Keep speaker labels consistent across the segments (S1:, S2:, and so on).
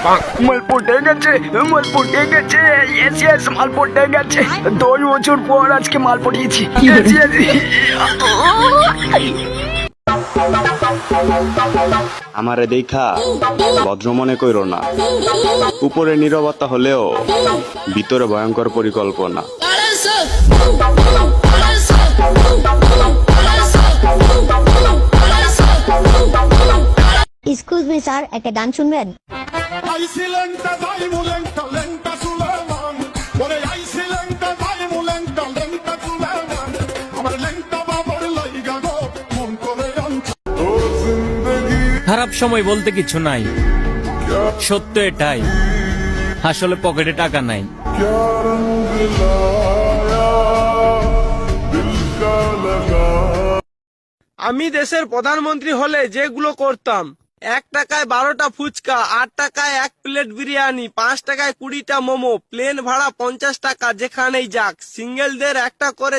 S1: মাল পটে গেছে, মাল পটে গেছে, ইয়েস ইয়েস মাল পটে গেছে। 10 বছর পর আজকে মাল পটিয়েছি। Yes yes.
S2: আমারে দেখা ভদ্র মনে কইরো না, উপরে নীরবতা হলেও ভিতরে ভয়ঙ্কর পরিকল্পনা।
S3: এক্সকিউজ মি স্যার, একটা গান শুনবেন?
S4: খারাপ সময় বলতে কিছু নাই, সত্য এটাই, আসলে পকেটে টাকা নাই।
S5: আমি দেশের প্রধানমন্ত্রী হলে যেগুলো করতাম: 1 টাকায় 12টা ফুচকা, 8 টাকায় 1 প্লেট বিরিয়ানি, 5 টাকায় 20টা মোমো, প্লেন ভাড়া 50 টাকা যেখানেই যাক, সিঙ্গেলদের একটা করে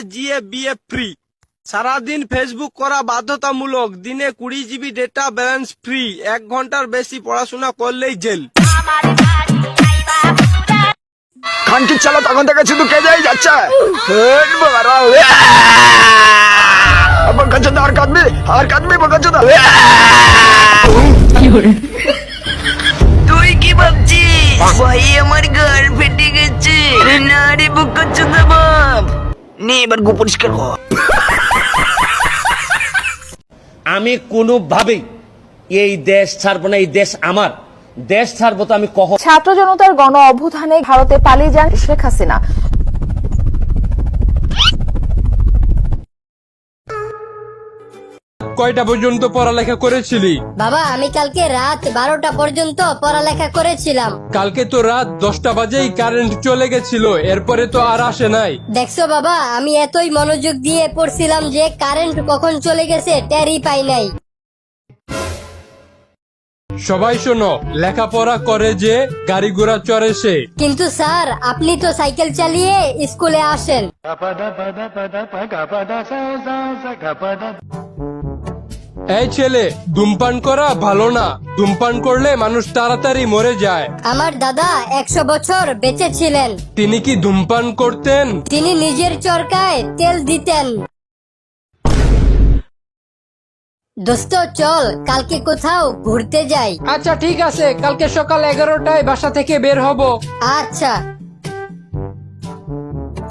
S5: বিয়ে ফ্রি, সারাদিন ফেসবুক করা বাধ্যতামূলক, দিনে 20 জিবি ডেটা ব্যালেন্স ফ্রি, 1 ঘন্টার বেশি পড়াশোনা করলেই জেল।
S1: খানকি চালা তখন থেকে শুধু কেজেই যাচ্ছে। আর কাঁদবি, আর কাঁদবি বকাচোদা। তুই কি ভাবছিস ভাই আমার গাল ফেটে গেছে? না রে বকাচোদা বাপ, নে এবার গো পরিষ্কার কর।
S6: আমি কোনোভাবেই এই দেশ ছাড়বো না, এই দেশ আমার, দেশ ছাড়বো তো আমি কখন।
S7: ছাত্র জনতার গণ অভ্যুত্থানে ভারতে পালিয়ে যান শেখ হাসিনা।
S5: কয়টা পর্যন্ত পড়ালেখা করেছিলি?
S3: বাবা, আমি কালকে রাত 12টা পর্যন্ত পড়ালেখা করেছিলাম।
S5: কালকে তো রাত 10টা বাজেই কারেন্ট চলে গেছিল, এরপরে তো আর আসে নাই।
S3: দেখছো বাবা, আমি এতই মনোযোগ দিয়ে পড়ছিলাম যে কারেন্ট কখন চলে গেছে টেরই পাই নাই।
S5: সবাই শোনো, লেখাপড়া করে যে গাড়ি ঘোড়া চড়ে সে।
S3: কিন্তু স্যার, আপনি তো সাইকেল চালিয়ে স্কুলে আসেন।
S5: এই ছেলে, ধূমপান করা ভালো না, ধূমপান করলে মানুষ তাড়াতাড়ি মরে যায়।
S3: আমার দাদা 100 বছর বেঁচে ছিলেন।
S5: তিনি কি ধূমপান করতেন?
S3: তিনি নিজের চরকায় তেল দিতেন। দোস্ত চল কালকে কোথাও ঘুরতে যাই।
S5: আচ্ছা ঠিক আছে, কালকে সকাল 11টায় বাসা থেকে বের হব।
S3: আচ্ছা।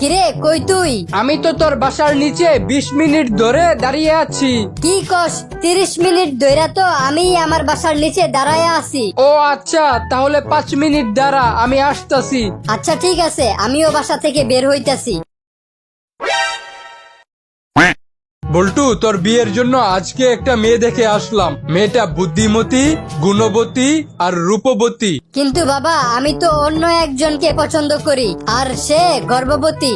S3: কিরে, কই তুই?
S5: আমি তো তোর বাসার নিচে 20 মিনিট ধরে দাঁড়িয়ে আছি।
S3: কি কস? 30 মিনিট ধইরা তো আমি আমার বাসার নিচে দাঁড়ায় আছি।
S5: ও আচ্ছা, তাহলে 5 মিনিট দাঁড়া, আমি আসতাছি।
S3: আচ্ছা ঠিক আছে, আমিও বাসা থেকে বের হইতাছি।
S5: বল্টু, তোর বিয়ের জন্য আজকে একটা মেয়ে দেখে আসলাম। মেয়েটা বুদ্ধিমতী, গুণবতী আর রূপবতী।
S3: কিন্তু বাবা, আমি তো অন্য একজনকে পছন্দ করি, আর সে গর্ভবতী।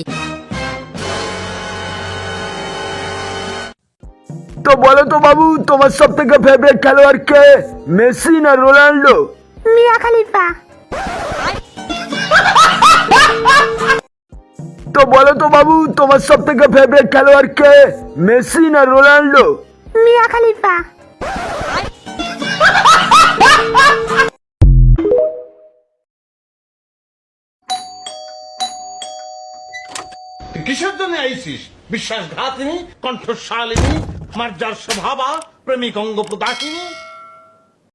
S1: তো বলো তো বাবু, তোমার সব থেকে ফেভারিট খেলোয়াড় কে, মেসি না রোনাল্ডো?
S3: মিয়া খলিফা।
S1: তো বলো তো বাবু, তোমার সব থেকে ফেভারিট খেলোয়াড় কে, মেসি না রোনাল্ডো?
S3: মিয়া খলিফা।
S8: কিসের জন্য আইসিস? বিশ্বাসঘাতিনী, কণ্ঠশালিনী, মার্জার স্বভাবা, প্রেমিক অঙ্গ প্রদাসিনী।